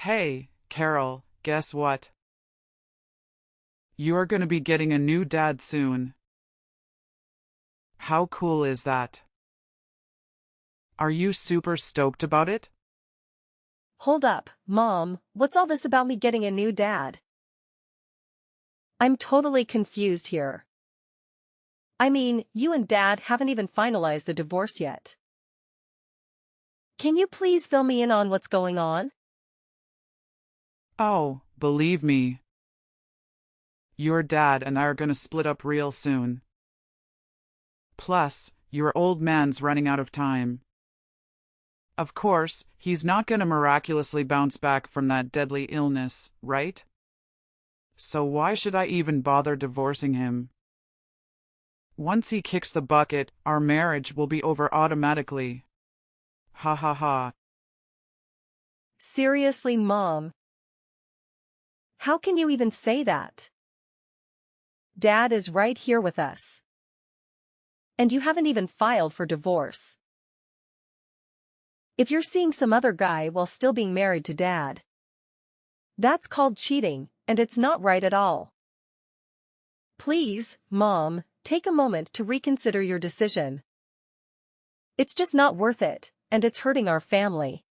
Hey, Carol, guess what? You're gonna be getting a new dad soon. How cool is that? Are you super stoked about it? Hold up, Mom, what's all this about me getting a new dad? I'm totally confused here. I mean, you and Dad haven't even finalized the divorce yet. Can you please fill me in on what's going on? Oh, believe me. Your dad and I are gonna split up real soon. Plus, your old man's running out of time. Of course, he's not gonna miraculously bounce back from that deadly illness, right? So why should I even bother divorcing him? Once he kicks the bucket, our marriage will be over automatically. Ha ha ha. Seriously, Mom? How can you even say that? Dad is right here with us. And you haven't even filed for divorce. If you're seeing some other guy while still being married to Dad, that's called cheating, and it's not right at all. Please, Mom, take a moment to reconsider your decision. It's just not worth it, and it's hurting our family.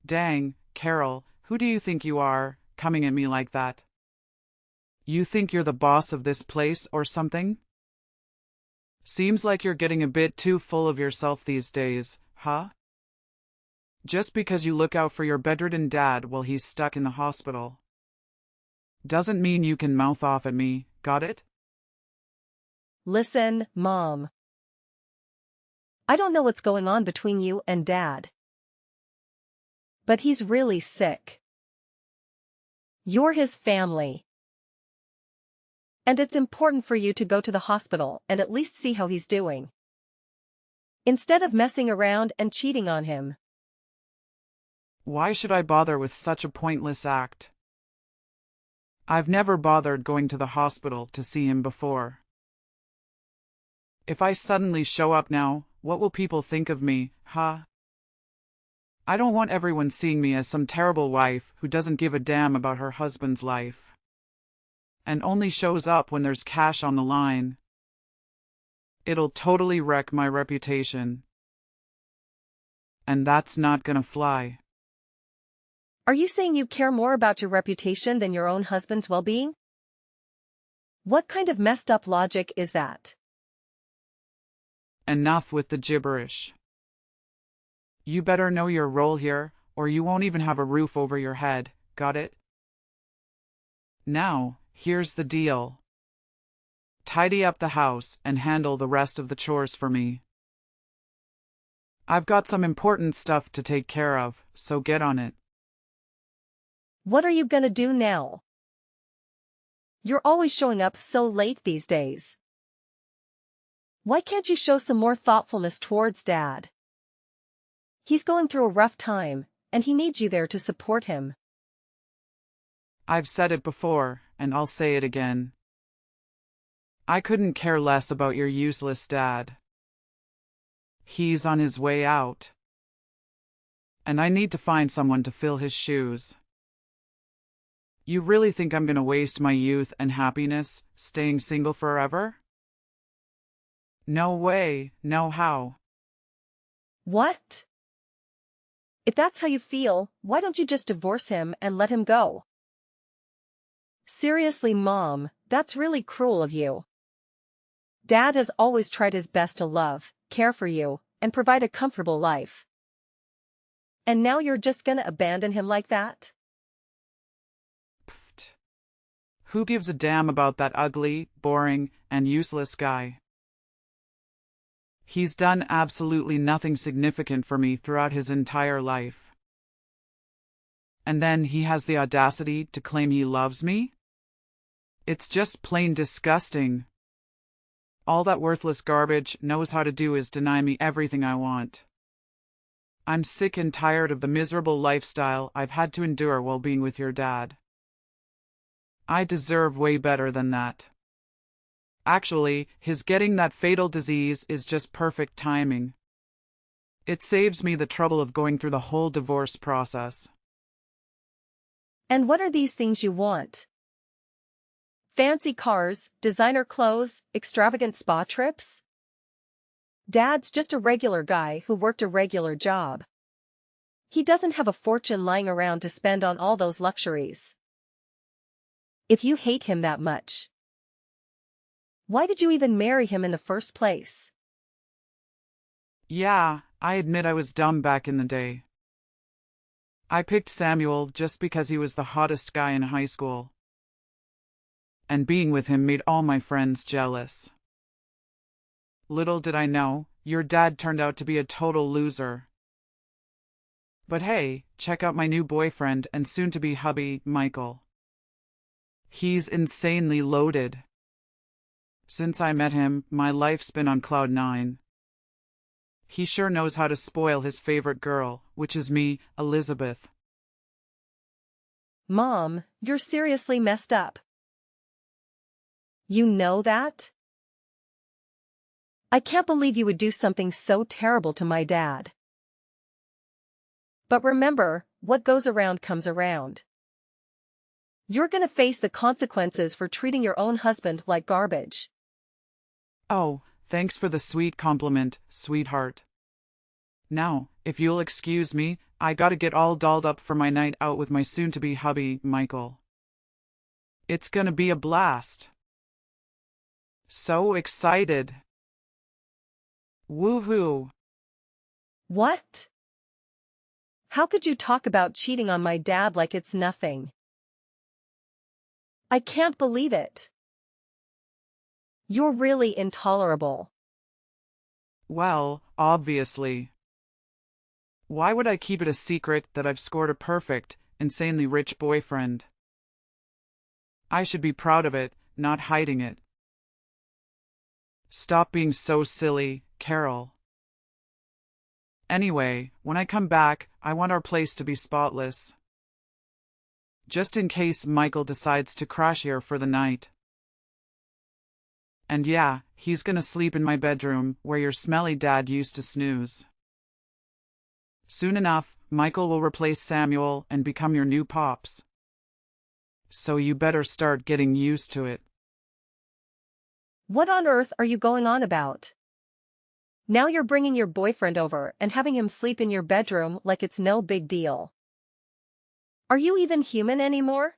Dang, Carol, who do you think you are, coming at me like that? You think you're the boss of this place or something? Seems like you're getting a bit too full of yourself these days, huh? Just because you look out for your bedridden dad while he's stuck in the hospital doesn't mean you can mouth off at me, got it? Listen, Mom. I don't know what's going on between you and Dad, but he's really sick. You're his family. And it's important for you to go to the hospital and at least see how he's doing, instead of messing around and cheating on him. Why should I bother with such a pointless act? I've never bothered going to the hospital to see him before. If I suddenly show up now, what will people think of me, huh? I don't want everyone seeing me as some terrible wife who doesn't give a damn about her husband's life and only shows up when there's cash on the line. It'll totally wreck my reputation. And that's not gonna fly. Are you saying you care more about your reputation than your own husband's well-being? What kind of messed up logic is that? Enough with the gibberish. You better know your role here, or you won't even have a roof over your head, got it? Now, here's the deal. Tidy up the house and handle the rest of the chores for me. I've got some important stuff to take care of, so get on it. What are you gonna do now? You're always showing up so late these days. Why can't you show some more thoughtfulness towards Dad? He's going through a rough time, and he needs you there to support him. I've said it before, and I'll say it again. I couldn't care less about your useless dad. He's on his way out. And I need to find someone to fill his shoes. You really think I'm gonna waste my youth and happiness staying single forever? No way, no how. What? If that's how you feel, why don't you just divorce him and let him go? Seriously, Mom, that's really cruel of you. Dad has always tried his best to love, care for you, and provide a comfortable life. And now you're just gonna abandon him like that? Pfft. Who gives a damn about that ugly, boring, and useless guy? He's done absolutely nothing significant for me throughout his entire life. And then he has the audacity to claim he loves me? It's just plain disgusting. All that worthless garbage knows how to do is deny me everything I want. I'm sick and tired of the miserable lifestyle I've had to endure while being with your dad. I deserve way better than that. Actually, his getting that fatal disease is just perfect timing. It saves me the trouble of going through the whole divorce process. And what are these things you want? Fancy cars, designer clothes, extravagant spa trips? Dad's just a regular guy who worked a regular job. He doesn't have a fortune lying around to spend on all those luxuries. If you hate him that much, why did you even marry him in the first place? Yeah, I admit I was dumb back in the day. I picked Samuel just because he was the hottest guy in high school. And being with him made all my friends jealous. Little did I know, your dad turned out to be a total loser. But hey, check out my new boyfriend and soon-to-be hubby, Michael. He's insanely loaded. Since I met him, my life's been on cloud 9. He sure knows how to spoil his favorite girl, which is me, Elizabeth. Mom, you're seriously messed up. You know that? I can't believe you would do something so terrible to my dad. But remember, what goes around comes around. You're gonna face the consequences for treating your own husband like garbage. Oh, thanks for the sweet compliment, sweetheart. Now, if you'll excuse me, I gotta get all dolled up for my night out with my soon-to-be hubby, Michael. It's gonna be a blast. So excited. Woohoo. What? How could you talk about cheating on my dad like it's nothing? I can't believe it. You're really intolerable. Well, obviously. Why would I keep it a secret that I've scored a perfect, insanely rich boyfriend? I should be proud of it, not hiding it. Stop being so silly, Carol. Anyway, when I come back, I want our place to be spotless. Just in case Michael decides to crash here for the night. And yeah, he's gonna sleep in my bedroom, where your smelly dad used to snooze. Soon enough, Michael will replace Samuel and become your new pops. So you better start getting used to it. What on earth are you going on about? Now you're bringing your boyfriend over and having him sleep in your bedroom like it's no big deal. Are you even human anymore?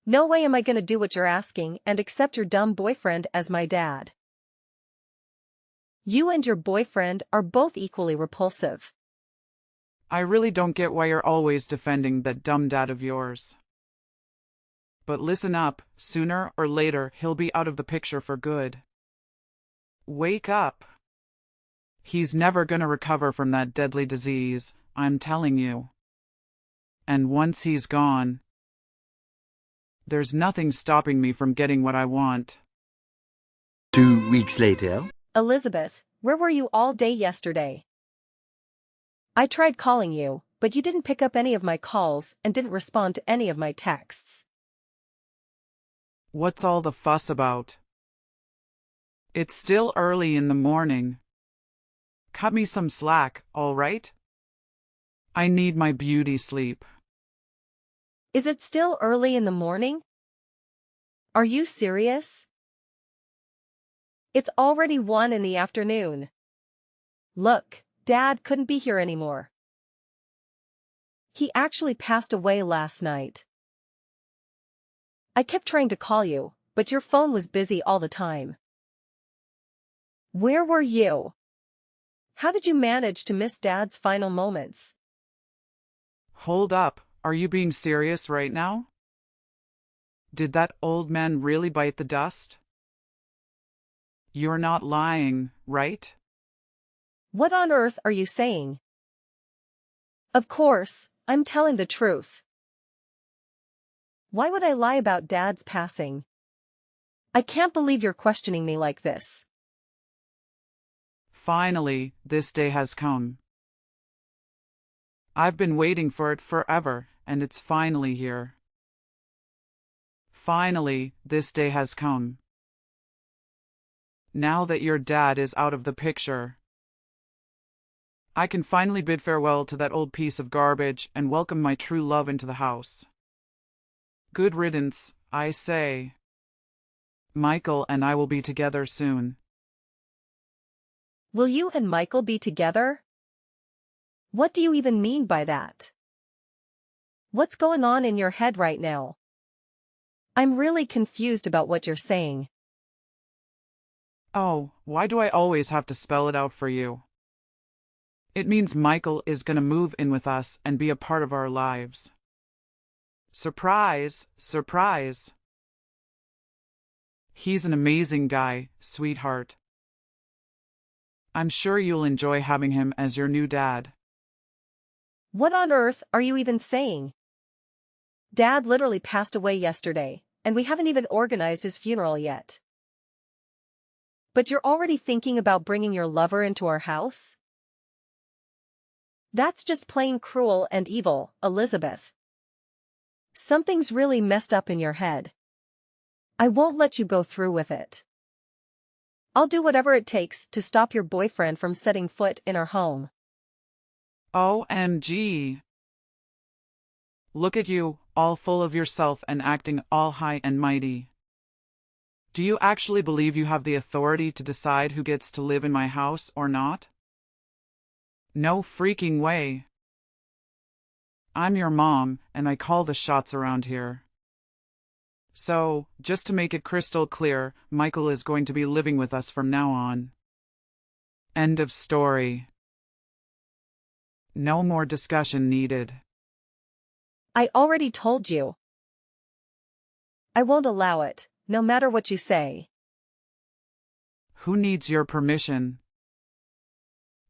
No way am I gonna do what you're asking and accept your dumb boyfriend as my dad. You and your boyfriend are both equally repulsive. I really don't get why you're always defending that dumb dad of yours. But listen up, sooner or later he'll be out of the picture for good. Wake up. He's never gonna recover from that deadly disease, I'm telling you. And once he's gone, there's nothing stopping me from getting what I want. 2 weeks later. Elizabeth, where were you all day yesterday? I tried calling you, but you didn't pick up any of my calls and didn't respond to any of my texts. What's all the fuss about? It's still early in the morning. Cut me some slack, all right? I need my beauty sleep. Is it still early in the morning? Are you serious? It's already 1 in the afternoon. Look, Dad couldn't be here anymore. He actually passed away last night. I kept trying to call you, but your phone was busy all the time. Where were you? How did you manage to miss Dad's final moments? Hold up, are you being serious right now? Did that old man really bite the dust? You're not lying, right? What on earth are you saying? Of course, I'm telling the truth. Why would I lie about Dad's passing? I can't believe you're questioning me like this. Finally, this day has come. I've been waiting for it forever, and it's finally here. Finally, this day has come. Now that your dad is out of the picture, I can finally bid farewell to that old piece of garbage and welcome my true love into the house. Good riddance, I say. Michael and I will be together soon. Will you and Michael be together? What do you even mean by that? What's going on in your head right now? I'm really confused about what you're saying. Oh, why do I always have to spell it out for you? It means Michael is gonna move in with us and be a part of our lives. Surprise, surprise. He's an amazing guy, sweetheart. I'm sure you'll enjoy having him as your new dad. What on earth are you even saying? Dad literally passed away yesterday, and we haven't even organized his funeral yet. But you're already thinking about bringing your lover into our house? That's just plain cruel and evil, Elizabeth. Something's really messed up in your head. I won't let you go through with it. I'll do whatever it takes to stop your boyfriend from setting foot in our home. OMG. Look at you, all full of yourself and acting all high and mighty. Do you actually believe you have the authority to decide who gets to live in my house or not? No freaking way. I'm your mom, and I call the shots around here. So, just to make it crystal clear, Michael is going to be living with us from now on. End of story. No more discussion needed. I already told you. I won't allow it, no matter what you say. Who needs your permission?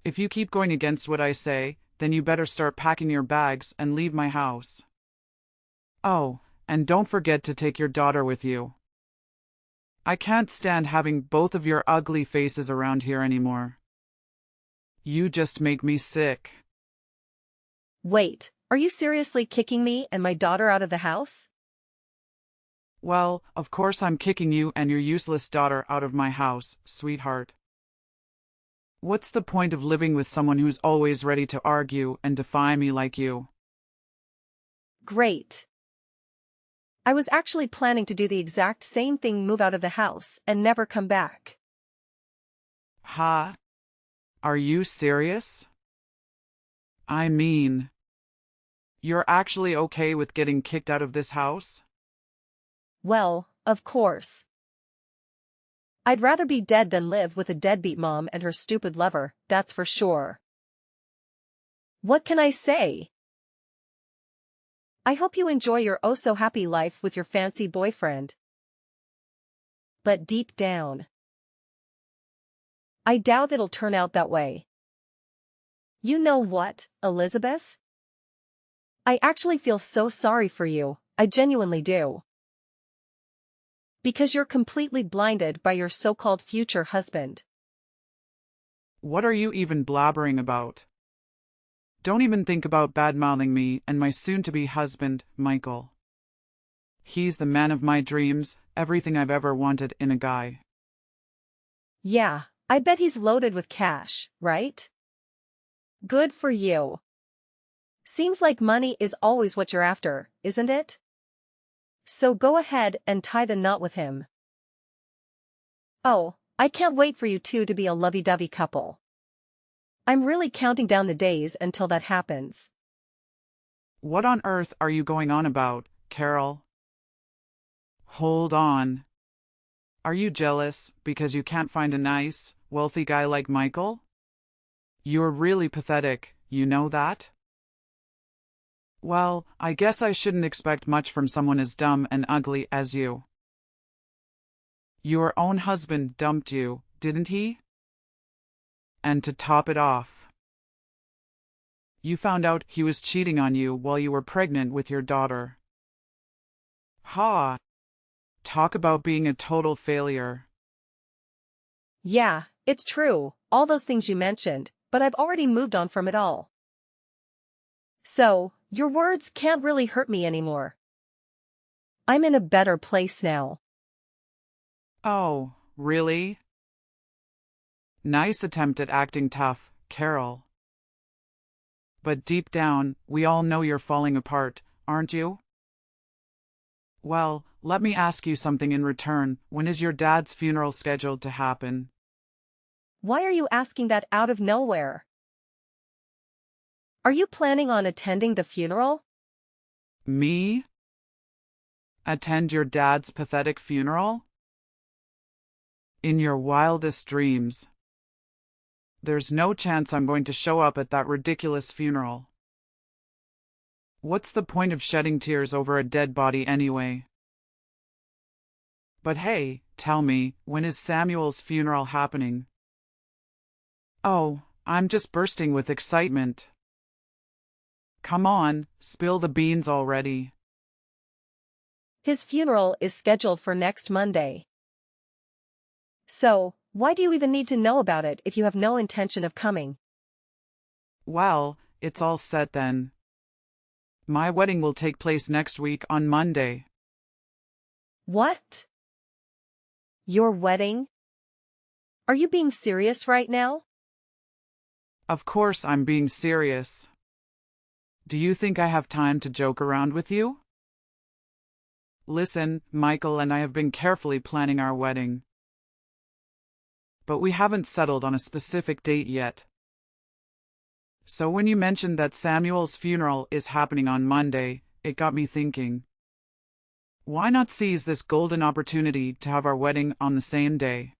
If you keep going against what I say, then you better start packing your bags and leave my house. Oh, and don't forget to take your daughter with you. I can't stand having both of your ugly faces around here anymore. You just make me sick. Wait, are you seriously kicking me and my daughter out of the house? Well, of course I'm kicking you and your useless daughter out of my house, sweetheart. What's the point of living with someone who's always ready to argue and defy me like you? Great. I was actually planning to do the exact same thing, move out of the house and never come back. Ha? Are you serious? I mean, you're actually okay with getting kicked out of this house? Well, of course. I'd rather be dead than live with a deadbeat mom and her stupid lover, that's for sure. What can I say? I hope you enjoy your oh-so-happy life with your fancy boyfriend. But deep down, I doubt it'll turn out that way. You know what, Elizabeth? I actually feel so sorry for you, I genuinely do. Because you're completely blinded by your so-called future husband. What are you even blabbering about? Don't even think about bad-mouthing me and my soon-to-be husband, Michael. He's the man of my dreams, everything I've ever wanted in a guy. Yeah, I bet he's loaded with cash, right? Good for you. Seems like money is always what you're after, isn't it? So go ahead and tie the knot with him. Oh, I can't wait for you two to be a lovey-dovey couple. I'm really counting down the days until that happens. What on earth are you going on about, Carol? Hold on. Are you jealous because you can't find a nice, wealthy guy like Michael? You're really pathetic, you know that? Well, I guess I shouldn't expect much from someone as dumb and ugly as you. Your own husband dumped you, didn't he? And to top it off, you found out he was cheating on you while you were pregnant with your daughter. Ha! Talk about being a total failure. Yeah, it's true, all those things you mentioned, but I've already moved on from it all. So, your words can't really hurt me anymore. I'm in a better place now. Oh, really? Nice attempt at acting tough, Carol. But deep down, we all know you're falling apart, aren't you? Well, let me ask you something in return. When is your dad's funeral scheduled to happen? Why are you asking that out of nowhere? Are you planning on attending the funeral? Me? Attend your dad's pathetic funeral? In your wildest dreams. There's no chance I'm going to show up at that ridiculous funeral. What's the point of shedding tears over a dead body anyway? But hey, tell me, when is Samuel's funeral happening? Oh, I'm just bursting with excitement. Come on, spill the beans already. His funeral is scheduled for next Monday. So, why do you even need to know about it if you have no intention of coming? Well, it's all set then. My wedding will take place next week on Monday. What? Your wedding? Are you being serious right now? Of course I'm being serious. Do you think I have time to joke around with you? Listen, Michael and I have been carefully planning our wedding. But we haven't settled on a specific date yet. So when you mentioned that Samuel's funeral is happening on Monday, it got me thinking. Why not seize this golden opportunity to have our wedding on the same day?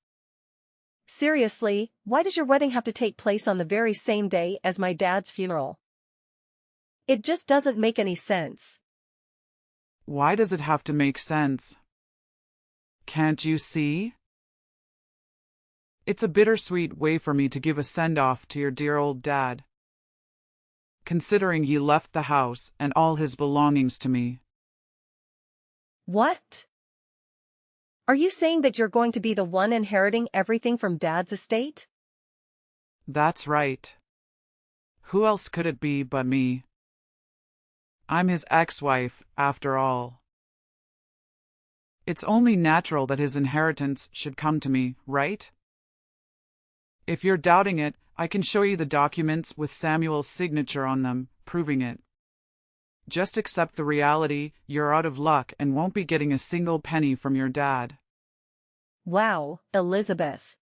Seriously, why does your wedding have to take place on the very same day as my dad's funeral? It just doesn't make any sense. Why does it have to make sense? Can't you see? It's a bittersweet way for me to give a send-off to your dear old dad. Considering he left the house and all his belongings to me. What? Are you saying that you're going to be the one inheriting everything from Dad's estate? That's right. Who else could it be but me? I'm his ex-wife, after all. It's only natural that his inheritance should come to me, right? If you're doubting it, I can show you the documents with Samuel's signature on them, proving it. Just accept the reality, you're out of luck and won't be getting a single penny from your dad. Wow, Elizabeth.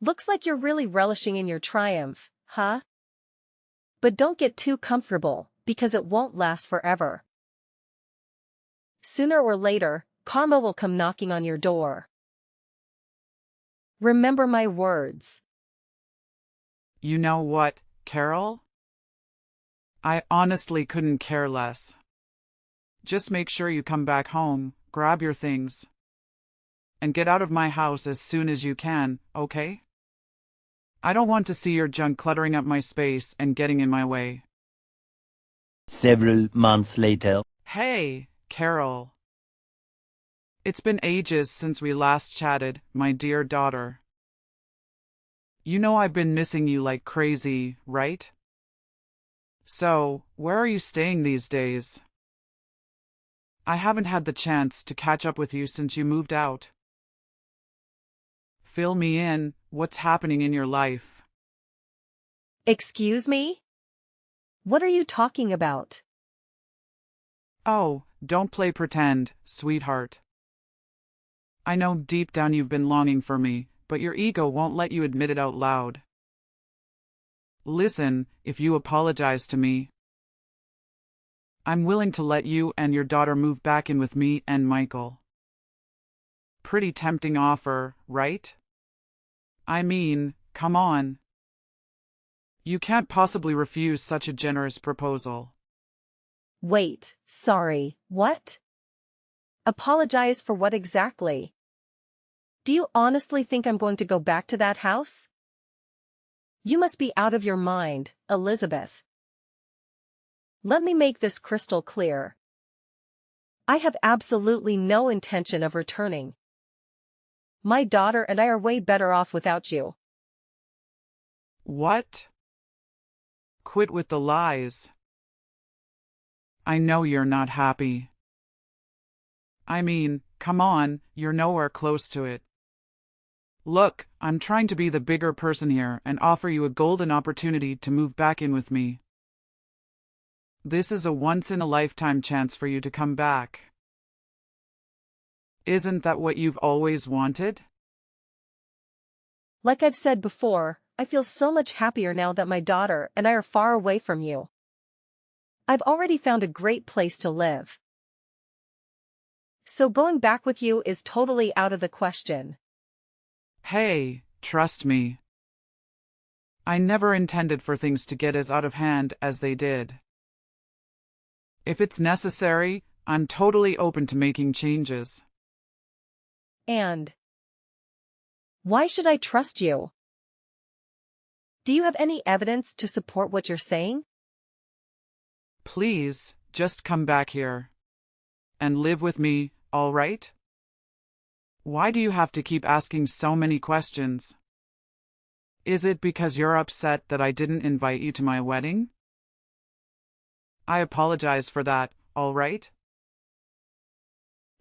Looks like you're really relishing in your triumph, huh? But don't get too comfortable, because it won't last forever. Sooner or later, karma will come knocking on your door. Remember my words. You know what, Carol? I honestly couldn't care less. Just make sure you come back home, grab your things, and get out of my house as soon as you can, okay? I don't want to see your junk cluttering up my space and getting in my way. Several months later. Hey, Carol. It's been ages since we last chatted, my dear daughter. You know I've been missing you like crazy, right? So, where are you staying these days? I haven't had the chance to catch up with you since you moved out. Fill me in, what's happening in your life? Excuse me? What are you talking about? Oh, don't play pretend, sweetheart. I know deep down you've been longing for me, but your ego won't let you admit it out loud. Listen, if you apologize to me, I'm willing to let you and your daughter move back in with me and Michael. Pretty tempting offer, right? I mean, come on. You can't possibly refuse such a generous proposal. Wait, sorry, what? Apologize for what exactly? Do you honestly think I'm going to go back to that house? You must be out of your mind, Elizabeth. Let me make this crystal clear. I have absolutely no intention of returning. My daughter and I are way better off without you. What? Quit with the lies. I know you're not happy. I mean, come on, you're nowhere close to it. Look, I'm trying to be the bigger person here and offer you a golden opportunity to move back in with me. This is a once-in-a-lifetime chance for you to come back. Isn't that what you've always wanted? Like I've said before, I feel so much happier now that my daughter and I are far away from you. I've already found a great place to live. So going back with you is totally out of the question. Hey, trust me. I never intended for things to get as out of hand as they did. If it's necessary, I'm totally open to making changes. And why should I trust you? Do you have any evidence to support what you're saying? Please, just come back here. And live with me, all right? Why do you have to keep asking so many questions? Is it because you're upset that I didn't invite you to my wedding? I apologize for that, all right?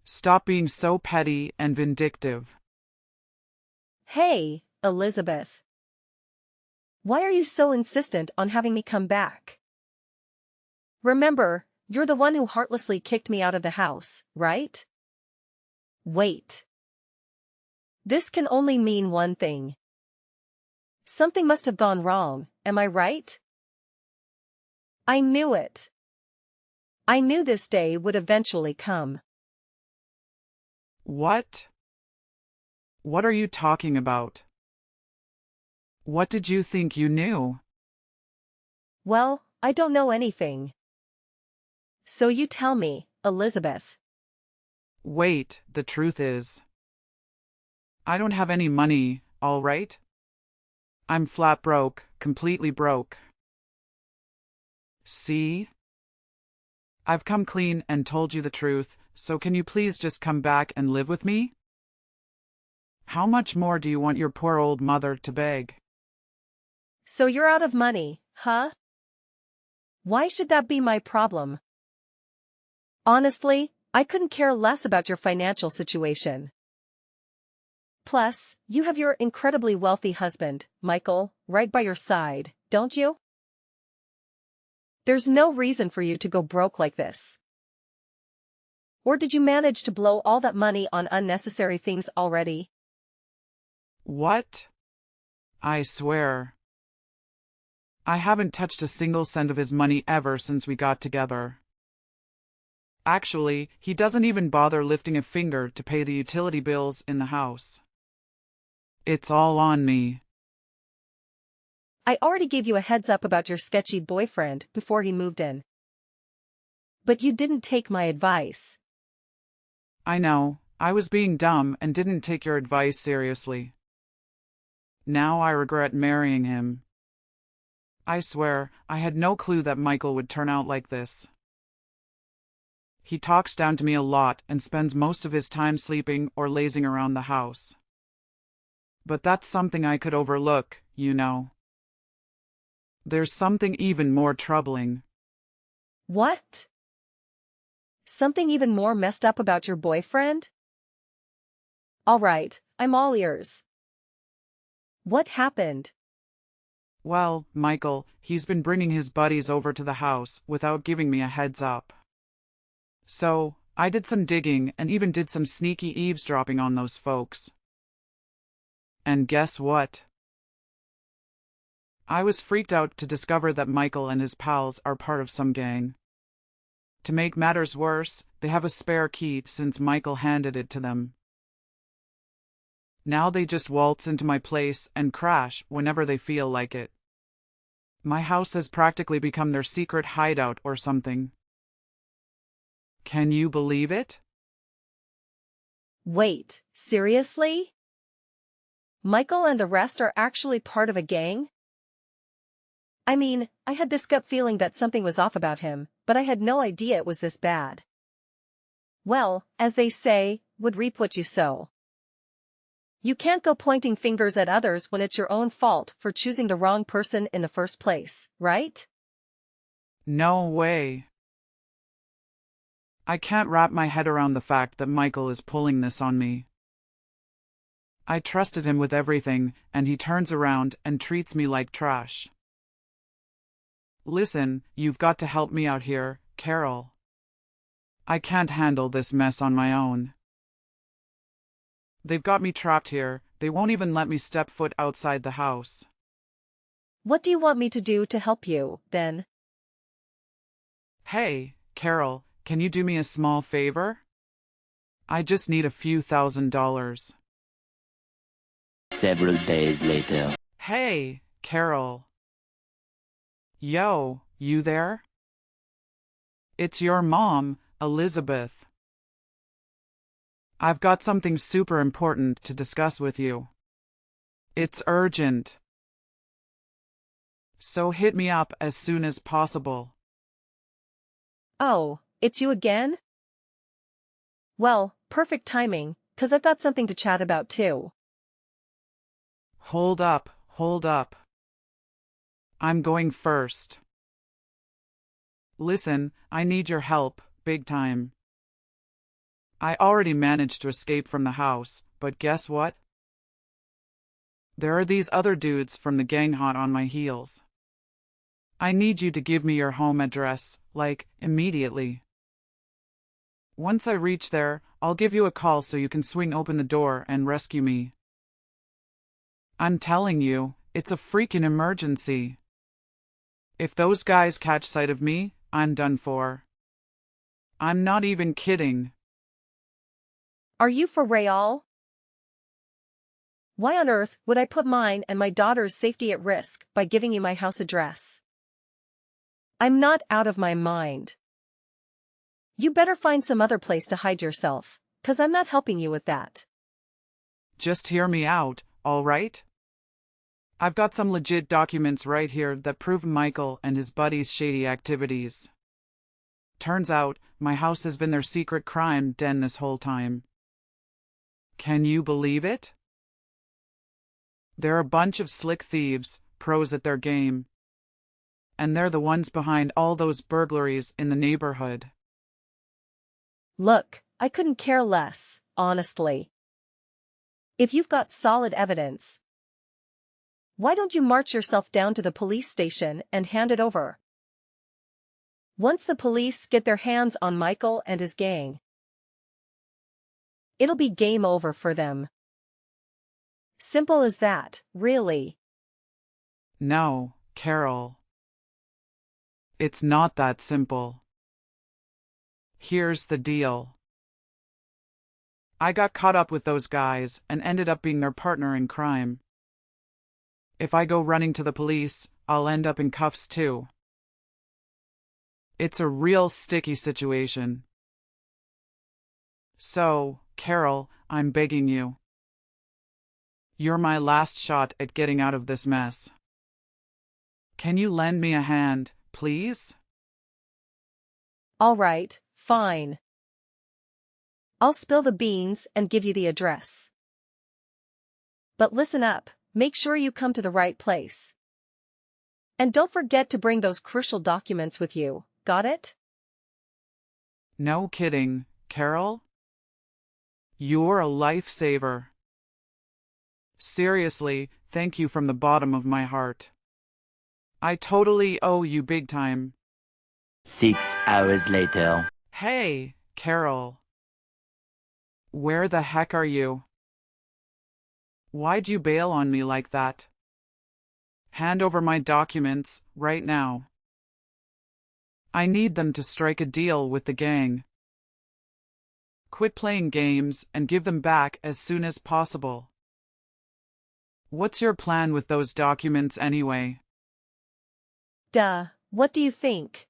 Stop being so petty and vindictive. Hey, Elizabeth. Why are you so insistent on having me come back? Remember, you're the one who heartlessly kicked me out of the house, right? Wait. This can only mean one thing. Something must have gone wrong, am I right? I knew it. I knew this day would eventually come. What? What are you talking about? What did you think you knew? Well, I don't know anything. So you tell me, Elizabeth. Wait, the truth is, I don't have any money, all right? I'm flat broke, completely broke. See? I've come clean and told you the truth, so can you please just come back and live with me? How much more do you want your poor old mother to beg? So you're out of money, huh? Why should that be my problem? Honestly, I couldn't care less about your financial situation. Plus, you have your incredibly wealthy husband, Michael, right by your side, don't you? There's no reason for you to go broke like this. Or did you manage to blow all that money on unnecessary things already? What? I swear. I haven't touched a single cent of his money ever since we got together. Actually, he doesn't even bother lifting a finger to pay the utility bills in the house. It's all on me. I already gave you a heads up about your sketchy boyfriend before he moved in. But you didn't take my advice. I know, I was being dumb and didn't take your advice seriously. Now I regret marrying him. I swear, I had no clue that Michael would turn out like this. He talks down to me a lot and spends most of his time sleeping or lazing around the house. But that's something I could overlook, you know. There's something even more troubling. What? Something even more messed up about your boyfriend? All right, I'm all ears. What happened? Well, Michael, he's been bringing his buddies over to the house without giving me a heads up. So, I did some digging and even did some sneaky eavesdropping on those folks. And guess what? I was freaked out to discover that Michael and his pals are part of some gang. To make matters worse, they have a spare key since Michael handed it to them. Now they just waltz into my place and crash whenever they feel like it. My house has practically become their secret hideout or something. Can you believe it? Wait, seriously? Michael and the rest are actually part of a gang? I mean, I had this gut feeling that something was off about him, but I had no idea it was this bad. Well, as they say, would reap what you sow. You can't go pointing fingers at others when it's your own fault for choosing the wrong person in the first place, right? No way. I can't wrap my head around the fact that Michael is pulling this on me. I trusted him with everything, and he turns around and treats me like trash. Listen, you've got to help me out here, Carol. I can't handle this mess on my own. They've got me trapped here. They won't even let me step foot outside the house. What do you want me to do to help you, then? Hey, Carol, can you do me a small favor? I just need a few $1,000s. Several days later. Hey, Carol. Yo, you there? It's your mom, Elizabeth. I've got something super important to discuss with you. It's urgent. So hit me up as soon as possible. Oh, it's you again? Well, perfect timing, 'cause I've got something to chat about too. Hold up, hold up. I'm going first. Listen, I need your help, big time. I already managed to escape from the house, but guess what? There are these other dudes from the gang hot on my heels. I need you to give me your home address, like, immediately. Once I reach there, I'll give you a call so you can swing open the door and rescue me. I'm telling you, it's a freaking emergency. If those guys catch sight of me, I'm done for. I'm not even kidding. Are you for real? Why on earth would I put mine and my daughter's safety at risk by giving you my house address? I'm not out of my mind. You better find some other place to hide yourself, 'cause I'm not helping you with that. Just hear me out, all right? I've got some legit documents right here that prove Michael and his buddies' shady activities. Turns out, my house has been their secret crime den this whole time. Can you believe it? They're a bunch of slick thieves, pros at their game. And they're the ones behind all those burglaries in the neighborhood. Look, I couldn't care less, honestly. If you've got solid evidence, why don't you march yourself down to the police station and hand it over? Once the police get their hands on Michael and his gang, it'll be game over for them. Simple as that, really. No, Carol. It's not that simple. Here's the deal. I got caught up with those guys and ended up being their partner in crime. If I go running to the police, I'll end up in cuffs too. It's a real sticky situation. So, Carol, I'm begging you. You're my last shot at getting out of this mess. Can you lend me a hand, please? All right, fine. I'll spill the beans and give you the address. But listen up, make sure you come to the right place. And don't forget to bring those crucial documents with you, got it? No kidding, Carol? You're a lifesaver. Seriously, thank you from the bottom of my heart. I totally owe you big time. 6 hours later. Hey, Carol. Where the heck are you? Why'd you bail on me like that? Hand over my documents, right now. I need them to strike a deal with the gang. Quit playing games and give them back as soon as possible. What's your plan with those documents anyway? Duh, what do you think?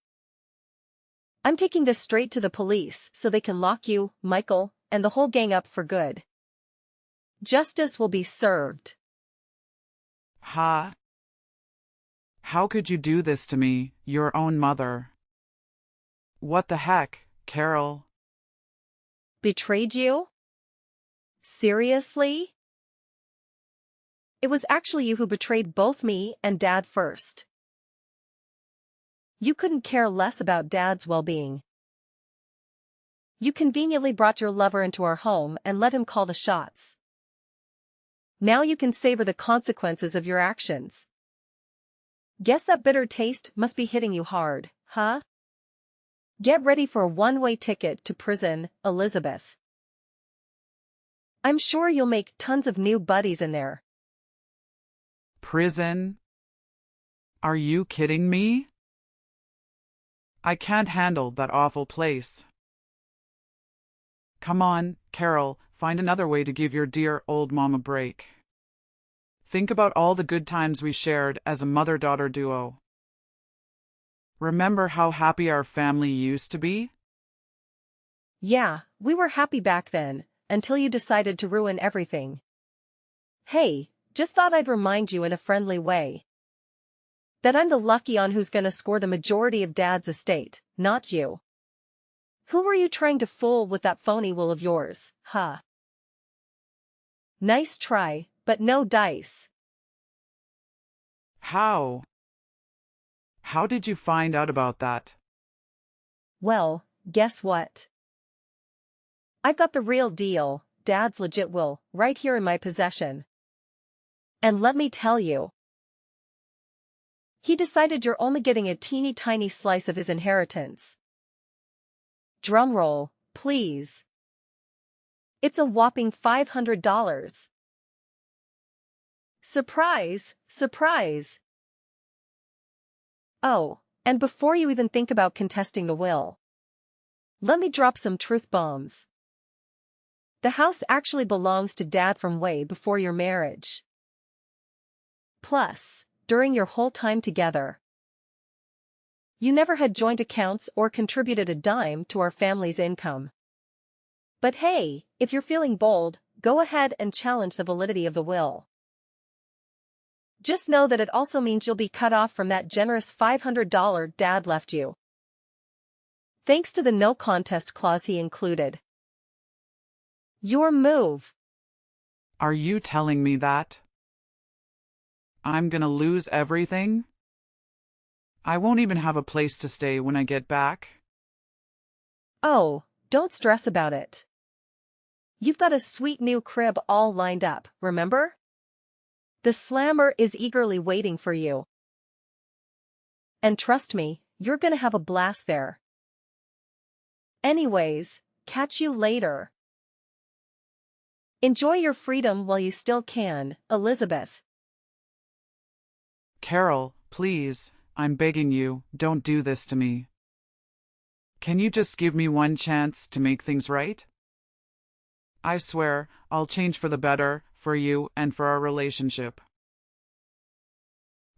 I'm taking this straight to the police so they can lock you, Michael, and the whole gang up for good. Justice will be served. Huh? How could you do this to me, your own mother? What the heck, Carol? Betrayed you? Seriously? It was actually you who betrayed both me and Dad first. You couldn't care less about Dad's well-being. You conveniently brought your lover into our home and let him call the shots. Now you can savor the consequences of your actions. Guess that bitter taste must be hitting you hard, huh? Get ready for a one-way ticket to prison, Elizabeth. I'm sure you'll make tons of new buddies in there. Prison? Are you kidding me? I can't handle that awful place. Come on, Carol, find another way to give your dear old mom a break. Think about all the good times we shared as a mother-daughter duo. Remember how happy our family used to be? Yeah, we were happy back then, until you decided to ruin everything. Hey, just thought I'd remind you in a friendly way that I'm the lucky one who's gonna score the majority of Dad's estate, not you. Who were you trying to fool with that phony will of yours, huh? Nice try, but no dice. How? How did you find out about that? Well, guess what? I've got the real deal, Dad's legit will, right here in my possession. And let me tell you, he decided you're only getting a teeny tiny slice of his inheritance. Drumroll, please. It's a whopping $500. Surprise, surprise. Oh, and before you even think about contesting the will, let me drop some truth bombs. The house actually belongs to Dad from way before your marriage. Plus, during your whole time together, you never had joint accounts or contributed a dime to our family's income. But hey, if you're feeling bold, go ahead and challenge the validity of the will. Just know that it also means you'll be cut off from that generous $500 Dad left you, thanks to the no contest clause he included. Your move. Are you telling me that I'm gonna lose everything? I won't even have a place to stay when I get back. Oh, don't stress about it. You've got a sweet new crib all lined up, remember? The slammer is eagerly waiting for you. And trust me, you're gonna have a blast there. Anyways, catch you later. Enjoy your freedom while you still can, Elizabeth. Carol, please, I'm begging you, don't do this to me. Can you just give me one chance to make things right? I swear, I'll change for the better, for you and for our relationship.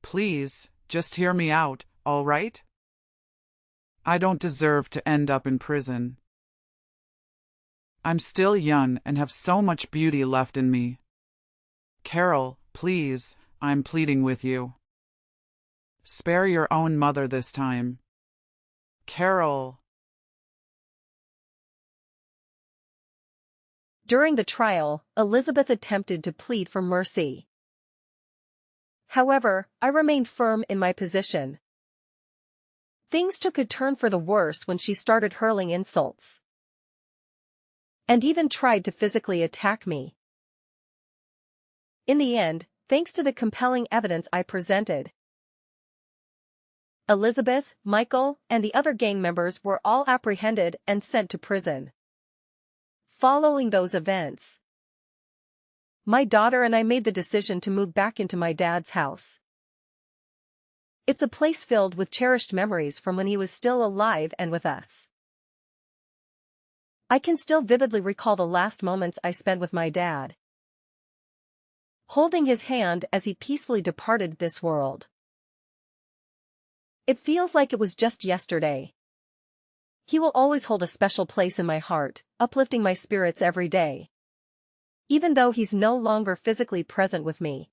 Please, just hear me out, all right? I don't deserve to end up in prison. I'm still young and have so much beauty left in me. Carol, please, I'm pleading with you. Spare your own mother this time. Carol. During the trial, Elizabeth attempted to plead for mercy. However, I remained firm in my position. Things took a turn for the worse when she started hurling insults, and even tried to physically attack me. In the end, thanks to the compelling evidence I presented, Elizabeth, Michael, and the other gang members were all apprehended and sent to prison. Following those events, my daughter and I made the decision to move back into my dad's house. It's a place filled with cherished memories from when he was still alive and with us. I can still vividly recall the last moments I spent with my dad, holding his hand as he peacefully departed this world. It feels like it was just yesterday. He will always hold a special place in my heart, uplifting my spirits every day. Even though he's no longer physically present with me.